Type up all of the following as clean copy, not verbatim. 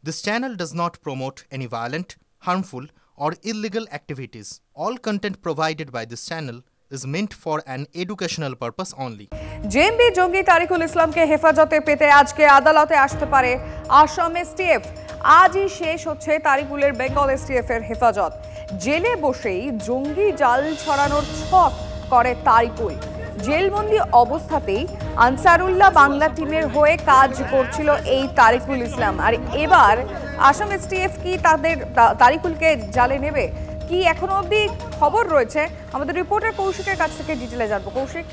This channel does not promote any violent, harmful, or illegal activities. All content provided by this channel is meant for an educational purpose only. JMB জঙ্গি তারিকুল ইসলামকে হেফাজতে পেতে আজকে আদালতে আসতে পারে Assam STF. আজই শেষ হচ্ছে তারিকুলের বেঙ্গল এসটিএফ এর হেফাজত। জেলে বসেই জঙ্গি জাল ছড়ানোর ছক করে তারিকুল। জেলবন্দি অবস্থাতেই আনসারুল্লাহ বাংলা টিমের হয়ে কাজ করছিল এই তারিকুল ইসলাম। আর এবার আসাম এসটিএফ কি তাদের তারিকুলকে জালে নেবে? কি এখনো অবধি খবর রয়েছে? আমাদের রিপোর্টার কৌশিকের কাছ থেকে ডিটেলে জানবো। কৌশিক,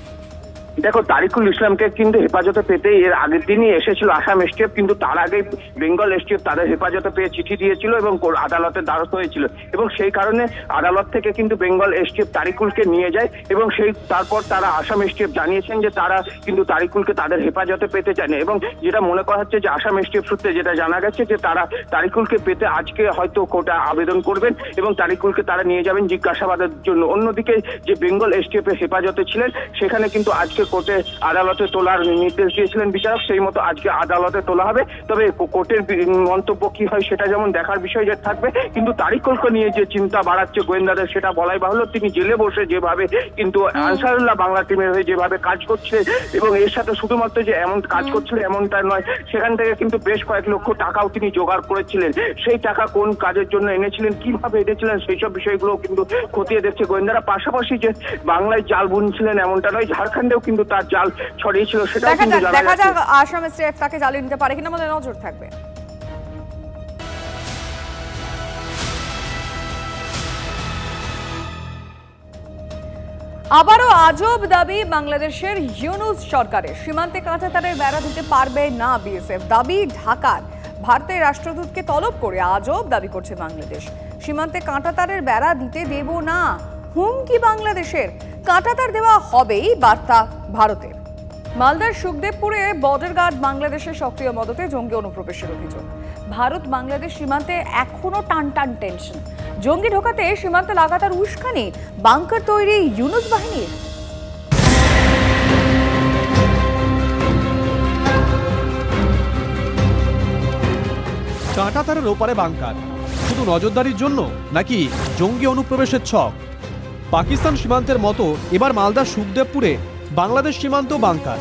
দেখো, তারিকুল ইসলামকে কিন্তু হেফাজতে পেতে এর আগের দিনই এসেছিল আসাম এসটিএফ, কিন্তু তার আগে বেঙ্গল এসটিএফ তাদের হেফাজতে পেয়ে চিঠি দিয়েছিল এবং আদালতের দ্বারস্থ হয়েছিল এবং সেই কারণে আদালত থেকে কিন্তু বেঙ্গল এসটিএফ তারিকুলকে নিয়ে যায় এবং তারপর তারা আসাম এসটিএফ জানিয়েছেন যে তারা কিন্তু তারিকুলকে তাদের হেফাজতে পেতে চায় না। এবং যেটা মনে করা হচ্ছে যে আসাম এসটিএফ সূত্রে যেটা জানা গেছে যে তারা তারিকুলকে পেতে আজকে হয়তো কোর্টে আবেদন করবেন এবং তারিকুলকে তারা নিয়ে যাবেন জিজ্ঞাসাবাদের জন্য। অন্যদিকে যে বেঙ্গল এসটিএফ এর হেফাজতে ছিলেন সেখানে কিন্তু আজকে কোর্টে আদালতে তোলার নির্দেশ দিয়েছিলেন বিচারক, সেই মতো আজকে আদালতে তোলা হবে। তবে কোর্টের মন্তব্য কি হয় সেটা যেমন দেখার বিষয় যে থাকবে, কিন্তু তারিকুলকে নিয়ে যে চিন্তা বাড়াচ্ছে গোয়েন্দাদের সেটা বলাই বাহুল্য। তিনি জেলে বসে যেভাবে কিন্তু আনসারুল্লাহ বাংলা টিমের হয়ে যেভাবে কাজ করছে এবং এর সাথে শুধুমাত্র যে এমন কাজ করছিল এমনটা নয়, সেখান থেকে কিন্তু বেশ কয়েক লক্ষ টাকাও তিনি জোগাড় করেছিলেন। সেই টাকা কোন কাজের জন্য এনেছিলেন, কিভাবে এনেছিলেন, সেই সব বিষয়গুলো কিন্তু খতিয়ে দেখছে গোয়েন্দারা। পাশাপাশি যে বাংলায় জাল বুনছিলেন এমনটা নয়, ঝাড়খণ্ডেও কিন্তু তার জাল ছড়িয়েছিল, সেটা দেখা যাক আসাম এসটিএফ তাকে জ্বালিয়ে নিতে পারে কিনা, আমাদের নজর থাকবে। আবারও আজব দাবি বাংলাদেশের ইউনূস সরকারের। সীমান্তে কাঁটাতারের বেড়া দিতে পারবে না বিএসএফ। দাবি ঢাকার। ভারতের রাষ্ট্রদূতকে তলব করে আজব দাবি করছে বাংলাদেশ। সীমান্তে কাঁটাতারের বেড়া দিতে দেব না, হুমকি বাংলাদেশের। কাঁটাতার দেওয়া হবেই, বার্তা ভারতের। মালদার সুখদেবপুরে বর্ডার গার্ড বাংলাদেশের সক্রিয় মদতে জঙ্গি অনুপ্রবেশের অভিযোগ। ভারত বাংলাদেশ সীমান্তে এখনো টান টেনশন। জঙ্গি ঢোকাতে সীমান্তে লাগাতার উস্কানি, বাংকার তৈরি ইউনূস বাহিনীর। কাঁটাতারের ওপারে বাংকার শুধু নজরদারির জন্য নাকি জঙ্গি অনুপ্রবেশের ছক? পাকিস্তান সীমান্তের মতো এবার মালদার সুখদেবপুরে বাংলাদেশ সীমান্ত বাংকার।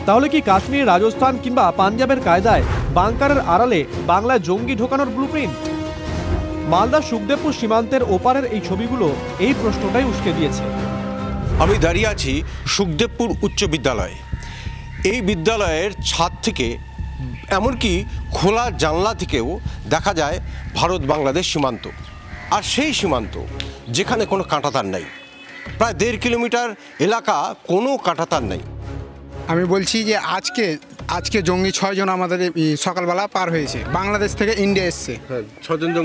তাহলে কি কাশ্মীর, রাজস্থান কিংবা পাঞ্জাবের কায়দায় বাংকারের আড়ালে বাংলায় জঙ্গি ঢোকানোর ব্লুপ্রিন্ট? মালদার সুখদেবপুর সীমান্তের ওপারের এই ছবিগুলো এই প্রশ্নটাই উস্কে দিয়েছে। আমি দাঁড়িয়ে আছি সুখদেবপুর উচ্চ বিদ্যালয়ে। এই বিদ্যালয়ের ছাদ থেকে এমনকি খোলা জানলা থেকেও দেখা যায় ভারত বাংলাদেশ সীমান্ত। আর সেই সীমান্ত যেখানে কোনো কাঁটাতার নেই, প্রায় 1.5 কিলোমিটার এলাকা কোনো কাঁটাতার নেই। আমি বলছি যে আজকে জঙ্গি 6 জন আমাদের সকালবেলা পার হয়েছে, বাংলাদেশ থেকে ইন্ডিয়া এসছে।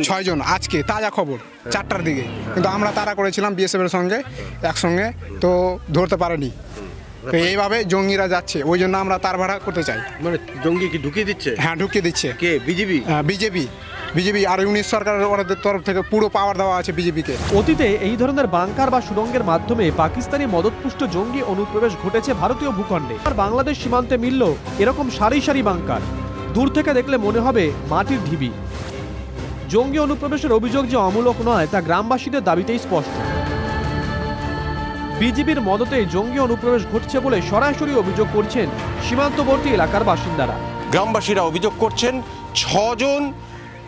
6 জন আজকে তাজা খবর 4টার দিকে, কিন্তু আমরা তাড়া করেছিলাম বিএসএফ এর সঙ্গে একসঙ্গে, তো ধরতে পারেনি। তো এইভাবে জঙ্গিরা যাচ্ছে, ওই জন্য আমরা তার ভাড়া করতে চাই। মানে জঙ্গি কি ঢুকিয়ে দিচ্ছে? হ্যাঁ, ঢুকিয়ে দিচ্ছে। কে? বিজেপি আর ইউনিট সরকারের ওদের তরফ থেকে পুরো পাওয়ার দেওয়া আছে বিজেপিকে। অতীতে এই ধরনের বাংকার বা সুড়ঙ্গের মাধ্যমে পাকিস্তানি মদতপুষ্ট জঙ্গি অনুপ্রবেশ ঘটেছে ভারতীয় ভূখণ্ডে। আর বাংলাদেশ সীমান্তে মিলল এরকম সারি সারি বাংকার। দূর থেকে দেখলে মনে হবে মাটির ঢিবি। জঙ্গি অনুপ্রবেশের অভিযোগ যে অমূলক নয় তা গ্রামবাসীদের দাবিতেই স্পষ্ট। বিজেপির মদতে জঙ্গি অনুপ্রবেশ ঘটছে বলে সরাসরি অভিযোগ করছেন সীমান্তবর্তী এলাকার বাসিন্দারা। গ্রামবাসীরা অভিযোগ করছেন 6 জন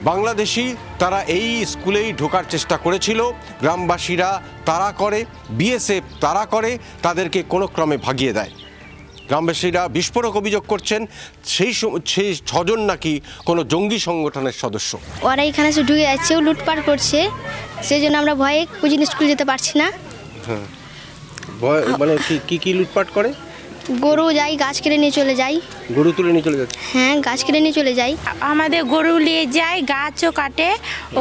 বাংলাদেশি তারা এই স্কুলেই ঢোকার চেষ্টা করেছিল। গ্রামবাসীরা তাড়া করে, বিএসএফ তাড়া করে, তাদেরকে কোনো ক্রমে ভাগিয়ে দেয়। গ্রামবাসীরা বিস্ফোরক অভিযোগ করছেন সেই 6 জন নাকি কোনো জঙ্গি সংগঠনের সদস্য। ওরা এখানে এসে ঢুকে যাচ্ছে, লুটপাট করছে, সেই জন্য আমরা ভয়ে কুজিন স্কুল যেতে পারছি না। হ্যাঁ, মানে কি লুটপাট করে? গরু যাই, গাছ কেটে নিয়ে চলে যাই। গরু তুলে নিয়ে চলে যাচ্ছে? হ্যাঁ, গাছ কেটে নিয়ে চলে যাই। আমাদের গরু নিয়ে যায়, গাছও কাটে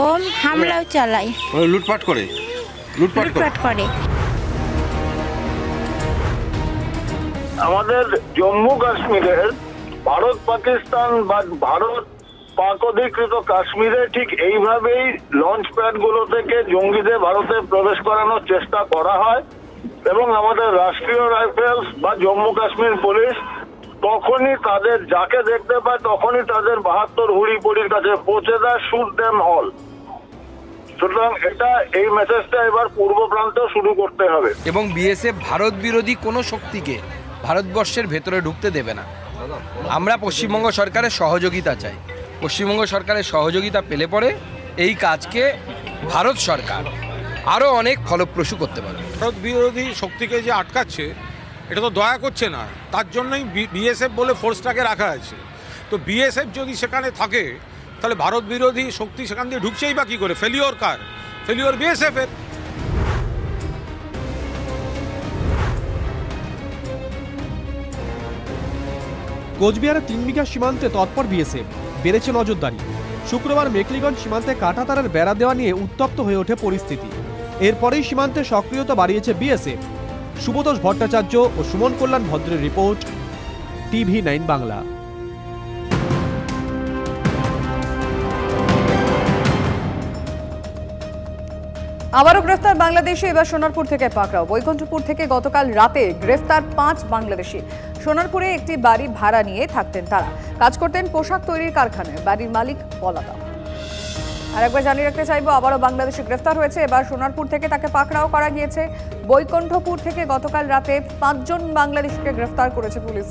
ও হামলাও চালায়। লুটপাট করে। আমাদের জম্মু কাশ্মীরের ভারত পাকিস্তান বা ভারত পাক অধিকৃত কাশ্মীরে ঠিক এইভাবেই লঞ্চ প্যাড গুলো থেকে জঙ্গিদের ভারতে প্রবেশ করানোর চেষ্টা করা হয় এবং আমাদের রাষ্ট্রীয় রাইফেলস বা জম্মু কাশ্মীর পুলিশ তখনই তাদের যাকে দেখতে পায় তখনই তাদের 72 হুড়িপড়ির কাছে পৌঁছে দেয়, শুট দেম অল। সুতরাং এই মেসেজটা এবার পূর্ব প্রান্তেও শুরু করতে হবে। এবং বিএসএফ ভারত বিরোধী কোনো শক্তিকে ভারতবর্ষের ভেতরে ঢুকতে দেবে না। আমরা পশ্চিমবঙ্গ সরকারের সহযোগিতা চাই। পশ্চিমবঙ্গ সরকারের সহযোগিতা পেলে পরে এই কাজকে ভারত সরকার আরও অনেক ফলপ্রসূ করতে পারে। ভারত বিরোধী শক্তিকে যে আটকাচ্ছে এটা তো দয়া করছে না, তার জন্যই বিএসএফ বলে ফোর্সটাকে রাখা আছে। তো বিএসএফ যদি সেখানে থাকে তাহলে ভারত বিরোধী শক্তি সেখান দিয়ে ঢুকছেই বা কী করে? ফেলিওর কার? ফেলিওর বিএসএফের। কোচবিহারের 3 বিঘা সীমান্তে তৎপর বিএসএফ, বেড়েছে নজরদারি। শুক্রবার মেকলিগঞ্জ সীমান্তে কাঁটাতারের বেড়া দেওয়া নিয়ে উত্তপ্ত হয়ে ওঠে পরিস্থিতি। এরপরেই সীমান্তে সক্রিয়তা বাড়িয়েছে বিএসএফ। শুভতোষ ভট্টাচার্য ও সুমন কল্যাণ ভদ্রের রিপোর্ট, TV9 বাংলা। আবারও গ্রেফতার বাংলাদেশি, এবার সোনারপুর থেকে পাকড়াও। বৈকুণ্ঠপুর থেকে গতকাল রাতে গ্রেফতার 5 বাংলাদেশি। সোনারপুরে একটি বাড়ি ভাড়া নিয়ে থাকতেন তারা, কাজ করতেন পোশাক তৈরির কারখানায়। বাড়ির মালিক পলাতক। আর একবার জানিয়ে রাখতে চাইবো, আবারও বাংলাদেশি গ্রেফতার হয়েছে। এবার সোনারপুর থেকে তাকে পাকড়াও করা গিয়েছে। বৈকুণ্ঠপুর থেকে গতকাল রাতে 5 জন বাংলাদেশিকে গ্রেফতার করেছে পুলিশ।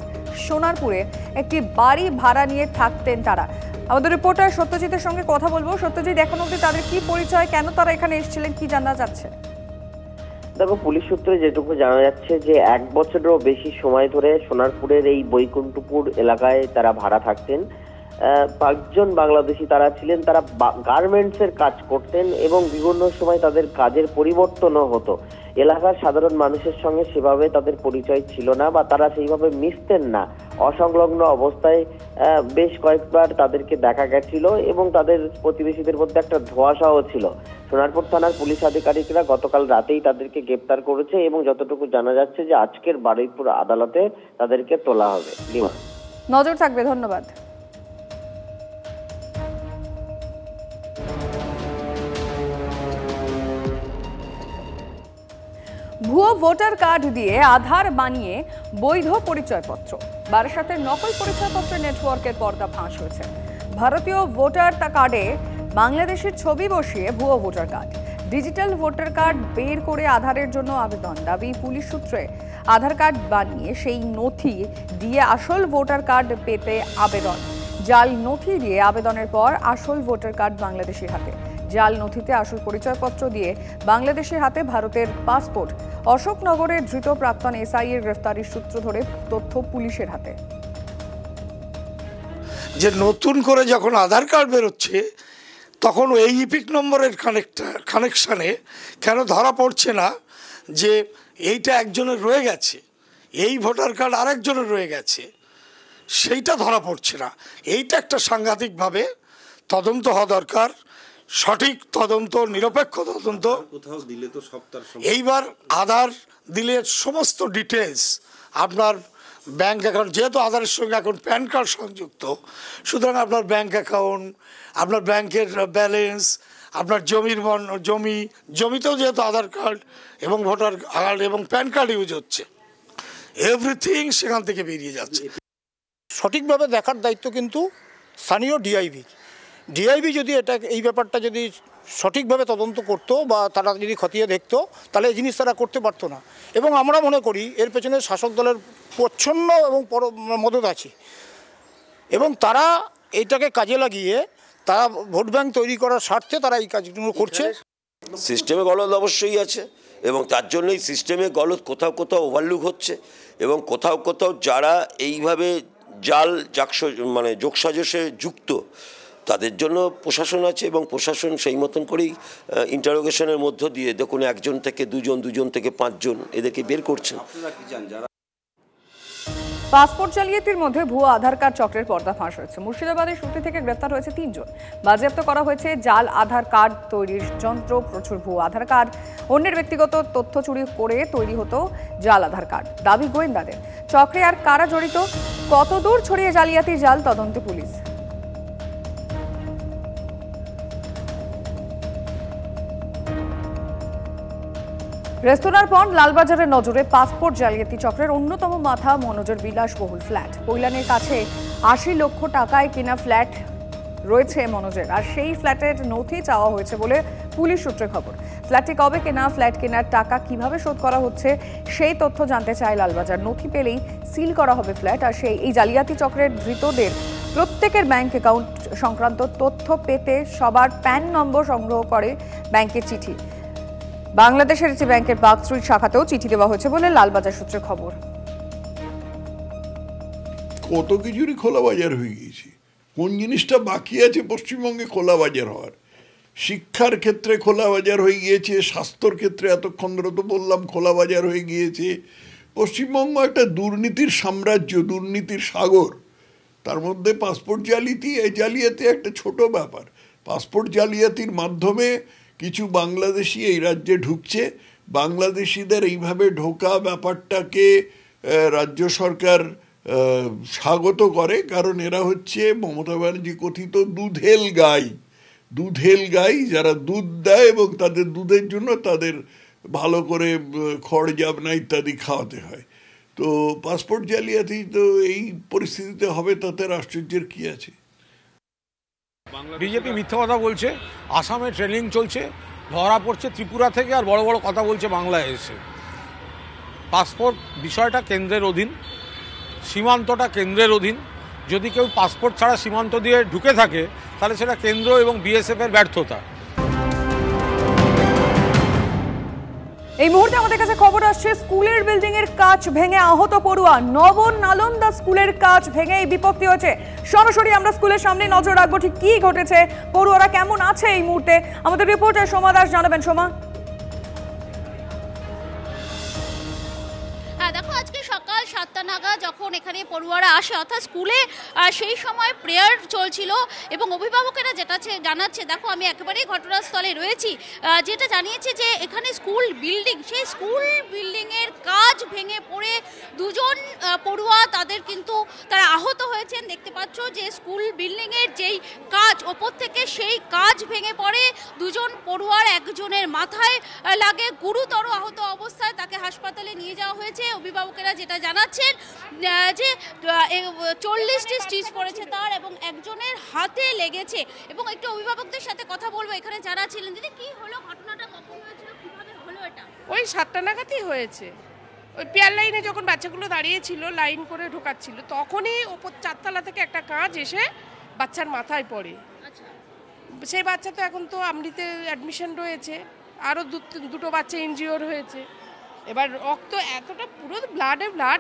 সোনারপুরে একটি বাড়ি ভাড়া নিয়ে থাকতেন তারা। আমাদের রিপোর্টার সত্যজিতের সঙ্গে কথা বলবো। সত্যজিৎ, এখন অবধি তাদের কি পরিচয়, কেন তারা এখানে এসেছিলেন, কি জানা যাচ্ছে? দেখো, পুলিশ সূত্রে যেটুকু জানা যাচ্ছে যে 1 বছরেরও বেশি সময় ধরে সোনারপুরের এই বৈকুণ্ঠপুর এলাকায় তারা ভাড়া থাকতেন। 5 জন বাংলাদেশি তারা ছিলেন। তারা গার্মেন্টসের কাজ করতেন এবং বিভিন্ন সময় তাদের কাজের পরিবর্তনও হতো। এলাকার সাধারণ মানুষের সঙ্গে সেভাবে তাদের পরিচয় ছিল না বা তারা সেইভাবে মিশতেন না। অসংলগ্ন অবস্থায় বেশ কয়েকবার তাদেরকে দেখা গেছিল এবং তাদের প্রতিবেশীদের মধ্যে একটা ধোঁয়াশাও ছিল। সোনারপুর থানার পুলিশ আধিকারিকরা গতকাল রাতেই তাদেরকে গ্রেপ্তার করেছে এবং যতটুকু জানা যাচ্ছে যে আজকের বারুইপুর আদালতে তাদেরকে তোলা হবে। নজর থাকবে। ধন্যবাদ। ভুয়ো ভোটার কার্ড দিয়ে আধার বানিয়ে বৈধ পরিচয়পত্র। বারাসাতের নকল পরিচয়পত্র নেটওয়ার্কের পর্দা ফাঁস হয়েছে। ভারতীয় ভোটার কার্ডে বাংলাদেশের ছবি বসিয়ে ভুয়ো voter card. Digital voter card বের করে আধারের জন্য আবেদন। দাবি পুলিশ সূত্রে, আধার কার্ড বানিয়ে সেই নথি দিয়ে আসল ভোটার কার্ড পেতে আবেদন। জাল নথি দিয়ে আবেদনের পর আসল ভোটার কার্ড বাংলাদেশের হাতে। জাল নথিতে আসল পরিচয়পত্র দিয়ে বাংলাদেশের হাতে ভারতের পাসপোর্ট। অশোকনগরের ধৃত প্রাক্তন এসআই এর গ্রেফতারির সূত্র ধরে তথ্য পুলিশের হাতে। যে নতুন করে যখন আধার কার্ড বেরোচ্ছে তখন এই ইপিক নম্বরের কানেকশানে কেন ধরা পড়ছে না যে এইটা একজনের রয়ে গেছে, এই ভোটার কার্ড আরেকজনের রয়ে গেছে, সেইটা ধরা পড়ছে না। এইটা একটা সাংঘাতিকভাবে তদন্ত হওয়া দরকার। সঠিক তদন্ত, নিরপেক্ষ তদন্ত। কোথাও দিলে তো সব তার এইবার আধার দিলে সমস্ত ডিটেলস, আপনার ব্যাংক অ্যাকাউন্ট, যেহেতু আধারের সঙ্গে এখন প্যান কার্ড সংযুক্ত, সুতরাং আপনার ব্যাংক অ্যাকাউন্ট, আপনার ব্যাংকের ব্যালেন্স, আপনার জমিতেও যেহেতু আধার কার্ড এবং ভোটার কার্ড এবং প্যান কার্ড ইউজ হচ্ছে, এভরিথিং সেখান থেকে বেরিয়ে যাচ্ছে। সঠিকভাবে দেখার দায়িত্ব কিন্তু স্থানীয় ডিআইবি যদি এই ব্যাপারটা যদি সঠিকভাবে তদন্ত করতো বা তারা যদি খতিয়ে দেখতো তাহলে এই জিনিস তারা করতে পারতো না। এবং আমরা মনে করি এর পেছনে শাসক দলের প্রচ্ছন্ন এবং মদত আছে এবং তারা এইটাকে কাজে লাগিয়ে তারা ভোট ব্যাংক তৈরি করার স্বার্থে তারা এই কাজগুলো করছে। সিস্টেমে গলদ অবশ্যই আছে এবং তার জন্যই সিস্টেমে গলদ কোথাও কোথাও ওভারলুক হচ্ছে এবং কোথাও কোথাও যারা এইভাবে জাল যোগসাজশে যুক্ত তাদের জন্য প্রশাসন আছে এবং প্রশাসন সেই মতন করেই ইন্টারোগেশনের মধ্য দিয়ে দেখুন 1 জন থেকে 2 জন, 2 জন থেকে 5 জন এদেরকে বের করছেন। পাসপোর্ট জালিয়াতির মধ্যে ভুয়ো আধার কার্ড চক্রের পর্দা ফাঁস হয়েছে। মুর্শিদাবাদের সুতি থেকে গ্রেফতার হয়েছে 3 জন। বাজেয়াপ্ত করা হয়েছে জাল আধার কার্ড তৈরির যন্ত্র, প্রচুর ভুয়ো আধার কার্ড। অন্যের ব্যক্তিগত তথ্য চুরি করে তৈরি হতো জাল আধার কার্ড। দাবি গোয়েন্দাদের। চক্রে আর কারা জড়িত, কতদূর ছড়িয়ে জালিয়াতির জাল, তদন্তে পুলিশ। রেস্তোরাঁর পর লালবাজারের নজরে পাসপোর্ট জালিয়াতি চক্রের অন্যতম মাথা মনোজের বিলাসবহুল ফ্ল্যাট। কৈলানের কাছে ৮০ লক্ষ টাকায় কেনা ফ্ল্যাট রয়েছে মনোজের, আর সেই ফ্ল্যাটের নথি চাওয়া হয়েছে বলে পুলিশ সূত্রে খবর। ফ্ল্যাটটি কবে কেনা, ফ্ল্যাট কেনার টাকা কিভাবে শোধ করা হচ্ছে সেই তথ্য জানতে চায় লালবাজার। নথি পেলেই সিল করা হবে ফ্ল্যাট। আর এই জালিয়াতি চক্রের ধৃতদের প্রত্যেকের ব্যাংক অ্যাকাউন্ট সংক্রান্ত তথ্য পেতে সবার প্যান নম্বর সংগ্রহ করে ব্যাংকের চিঠি। বাংলাদেশের একটি ব্যাংকের পার্ক স্ট্রিট শাখাতেও চিঠি দেওয়া হয়েছে বলে লালবাজার সূত্রে খবর। কত কিছুরই খোলা বাজার হয়ে গিয়েছে। কোন জিনিসটা বাকি আছে পশ্চিমবঙ্গে খোলা বাজার হওয়ার? শিক্ষার ক্ষেত্রে খোলা বাজার হয়ে গিয়েছে, স্বাস্থ্যর ক্ষেত্রে এতক্ষণ ধরে তো বললাম খোলা বাজার হয়ে গিয়েছে। পশ্চিমবঙ্গ একটা দুর্নীতির সাম্রাজ্য, দুর্নীতির সাগর। তার মধ্যে পাসপোর্ট জালিয়াতি একটা ছোট ব্যাপার। পাসপোর্ট জালিয়াতির মাধ্যমে কিছু বাংলাদেশি এই রাজ্যে ঢুকছে। বাংলাদেশিদের এইভাবে ঢোকা ব্যাপারটাকে রাজ্য সরকার স্বাগত করে, কারণ এরা হচ্ছে মমতা ব্যানার্জি কথিত দুধেল গাই যারা দুধ দেয় এবং তাদের দুধের জন্য তাদের ভালো করে খড় জাবনা ইত্যাদি খাওয়াতে হয়। তো পাসপোর্ট জালিয়াতি তো এই পরিস্থিতিতে হবে, তাতে আশ্চর্যের কি আছে? বিজেপি মিথ্যা কথা বলছে, আসামে ট্রেনিং চলছে, ধরা পড়ছে ত্রিপুরা থেকে, আর বড় বড় কথা বলছে বাংলায় এসে। পাসপোর্ট বিষয়টা কেন্দ্রের অধীন, সীমান্তটা কেন্দ্রের অধীন। যদি কেউ পাসপোর্ট ছাড়া সীমান্ত দিয়ে ঢুকে থাকে তাহলে সেটা কেন্দ্র এবং বিএসএফ এর ব্যর্থতা। এই মুহূর্তে আমাদের কাছে খবর আসছে, স্কুলের বিল্ডিং এর কাঁচ ভেঙে আহত পড়ুয়া। নবন নালন্দা স্কুলের কাঁচ ভেঙে এই বিপত্তি হয়েছে। সরাসরি আমরা স্কুলের সামনে নজর রাখবো ঠিক কি ঘটেছে, পড়ুয়ারা কেমন আছে এই মুহূর্তে। আমাদের রিপোর্টার সোমা দাস জানাবেন। সোমা, দেখো আজকে সকাল 7টা নাগাদ যখন এখানে পড়ুয়ারা আসে, অর্থাৎ স্কুলে সেই সময় প্রেয়ার চলছিল এবং অভিভাবকেরা যেটা জানাচ্ছে, দেখো আমি একেবারেই ঘটনাস্থলে রয়েছি, যেটা জানিয়েছে যে এখানে স্কুল বিল্ডিং, সেই স্কুল বিল্ডিংয়ের কাঁচ ভেঙে পড়ে দুজন পড়ুয়া তারা আহত হয়েছেন। দেখতে পাচ্ছ যে স্কুল বিল্ডিংয়ের যেই কাঁচ, ওপর থেকে সেই কাঁচ ভেঙে পড়ে দুজন পড়ুয়ার একজনের মাথায় লাগে, গুরুতর আহত অবস্থায় তাকে হাসপাতালে নিয়ে যাওয়া হয়েছে। অভিভাবকেরা যেটা জানাচ্ছেন যে 40টি স্টিচ পড়েছে তার এবং একজনের হাতে লেগেছে। এবং একটু অভিভাবকদের সাথে কথা বলবো, এখানে যারা ছিলেন। দিদি, কি হলো, ঘটনাটা কখন হয়েছিল, কিভাবে হলো এটা? ওই 7টা নাগাদই হয়েছে। ওই পেয়ার লাইনে যখন বাচ্চাগুলো দাঁড়িয়েছিল, লাইন করে ঢোকাচ্ছিল, তখনই ওপর 4তলা থেকে একটা কাঁচ এসে বাচ্চার মাথায় পড়ে। সেই বাচ্চা তো এখন তো আমরিতে অ্যাডমিশন রয়েছে, আরও দুটো বাচ্চা ইনজিওর হয়েছে। এবার রক্ত এতটা পুরো ব্লাড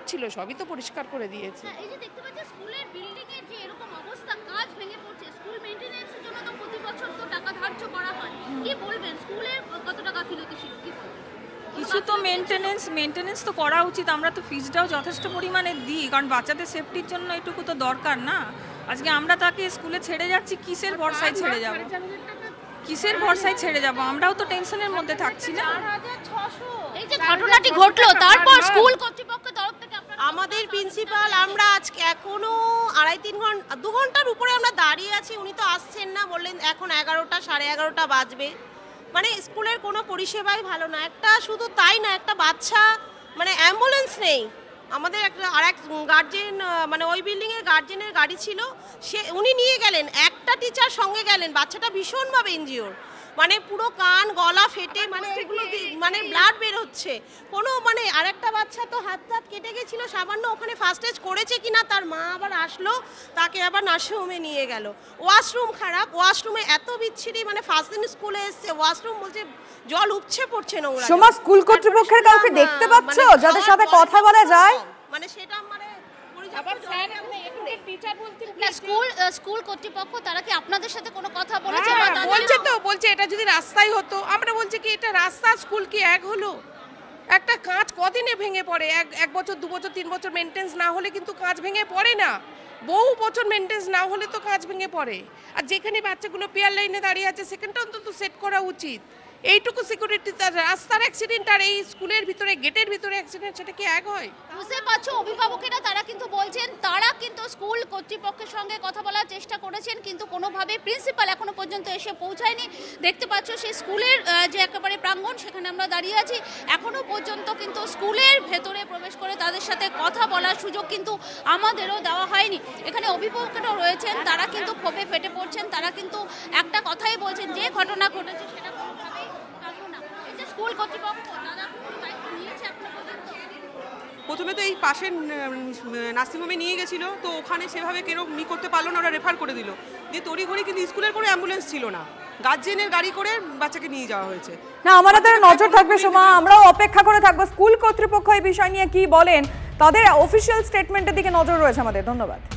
ছিল, সবই তো পরিষ্কার করে দিয়েছে। এই যে দেখতে পাচ্ছেন স্কুলের বিল্ডিং এর যে এরকম অবস্থা, কাঁচ ভেঙে পড়ছে, স্কুল মেইনটেনেন্সের জন্য তো প্রতি বছর তো টাকা ধার্য করা হয়, কি বলবেন স্কুলের কত টাকা ফিরতি? কিছু তো মেইনটেনেন্স তো করা উচিত। আমরা তো ফিজটাও যথেষ্ট পরিমাণে দিই, কারণ বাচ্চাদের সেফটির জন্য এটুকু তো দরকার না। আজকে আমরা তাকে স্কুলে ছেড়ে যাচ্ছি, কিসের ভরসায় ছেড়ে যাব? আমরাও তো টেনশনের মধ্যে থাকছি না। এই যে ঘটনাটি ঘটলো, তারপর স্কুল কর্তৃপক্ষের তরফ থেকে আমাদের প্রিন্সিপাল, আমরা আজকে এখনো 2 ঘন্টার উপরে আমরা দাঁড়িয়ে আছি, উনি তো আসছেন না। বললেন এখন 11টা 11:30 বাজবে। মানে স্কুলের কোনো পরিষেবাই ভালো না। একটা শুধু তাই না, একটা বাচ্চা মানে অ্যাম্বুলেন্স নেই। আমাদের আরেক গার্জেন, মানে ওই বিল্ডিংয়ের গার্জেনের গাড়ি ছিল, উনি নিয়ে গেলেন, একটা টিচার সঙ্গে গেলেন, বাচ্চাটা ভীষণভাবে ইনজিওর, মানে পুরো কান গলা ফেটে, মানে এগুলো মানে ব্লাড বের হচ্ছে কোনো, মানে আরেকটা বাচ্চা তো হাত কেটে গেছিল সামান্য, ওখানে ফার্স্ট এড করেছে কিনা, তার মা আবার আসলো, তাকে আবার নার্সিংহোমে নিয়ে গেল। ওয়াশরুম খারাপ, ওয়াশরুমে এত বিচ্ছিরি, মানে ফার্স্ট দিন স্কুলে এসছে, ওয়াশরুম বলছে জল উপচে পড়ছে নোংরা। সোমা, স্কুল কর্তৃপক্ষের কাউকে দেখতে পাচ্ছো যাদের সাথে কথা বলা যায়? মানে সেটা মানে স্কুল কর্তৃপক্ষ তারা কি আপনাদের সাথে কোনো কথা বলেছে? বলছে এটা যদি রাস্তায় হতো। আমরা বলছি কি এটা রাস্তা, স্কুল কি এক হলো? একটা কাঁচ কদিনে ভেঙে পড়ে? 1 বছর 2 বছর 3 বছর মেনটেন্স না হলে কিন্তু কাঁচ ভেঙে পড়ে না। বহু বছর মেনটেন্স না হলে তো কাঁচ ভেঙে পড়ে। আর যেখানে বাচ্চাগুলো পেয়ার লাইনে দাঁড়িয়ে আছে, সেখানটা অন্তত সেট করা উচিত। এইটুকু সিকিউরিটি, রাস্তার অ্যাক্সিডেন্ট আর এই স্কুলের ভিতরে গেটের ভিতরে অ্যাক্সিডেন্ট, সেটা কি এক হয়? বুঝতে পারছো অভিভাবকেরা তারা কিন্তু বলছেন তারা কিন্তু স্কুল কর্তৃপক্ষের সঙ্গে কথা বলার চেষ্টা করেছেন, কিন্তু কোনোভাবে প্রিন্সিপাল এখনো পর্যন্ত এসে পৌঁছায়নি। দেখতে পাচ্ছ সেই স্কুলের যে একেবারে প্রাঙ্গণ, সেখানে আমরা দাঁড়িয়ে আছি। এখনো পর্যন্ত কিন্তু স্কুলের ভেতরে প্রবেশ করে তাদের সাথে কথা বলার সুযোগ কিন্তু আমাদেরও দেওয়া হয়নি। এখানে অভিভাবকেরাও রয়েছেন, তারা কিন্তু ক্ষোভে ফেটে পড়ছেন। তারা কিন্তু একটা কথাই বলছেন, যে ঘটনা ঘটেছে সেটা কোনোভাবেই কাম্য না। এই যে স্কুল কর্তৃপক্ষ তারা কোনো দায়িত্ব নিয়েছে এখনো পর্যন্ত? প্রথমে তো এই পাশের নার্সিংহোমে নিয়ে গেছিল, তো ওখানে সেভাবে কেউ করতে পারলো না, ওরা রেফার করে দিল। দিয়ে তড়িঘড়ি কিন্তু স্কুলের কোনো অ্যাম্বুলেন্স ছিল না, গার্জেনের গাড়ি করে বাচ্চাকে নিয়ে যাওয়া হয়েছে। না, আমাদের নজর থাকবে সোমা, আমরাও অপেক্ষা করে থাকবো স্কুল কর্তৃপক্ষ এই বিষয় নিয়ে কি বলেন, তাদের অফিসিয়াল স্টেটমেন্টের দিকে নজর রয়েছে আমাদের। ধন্যবাদ।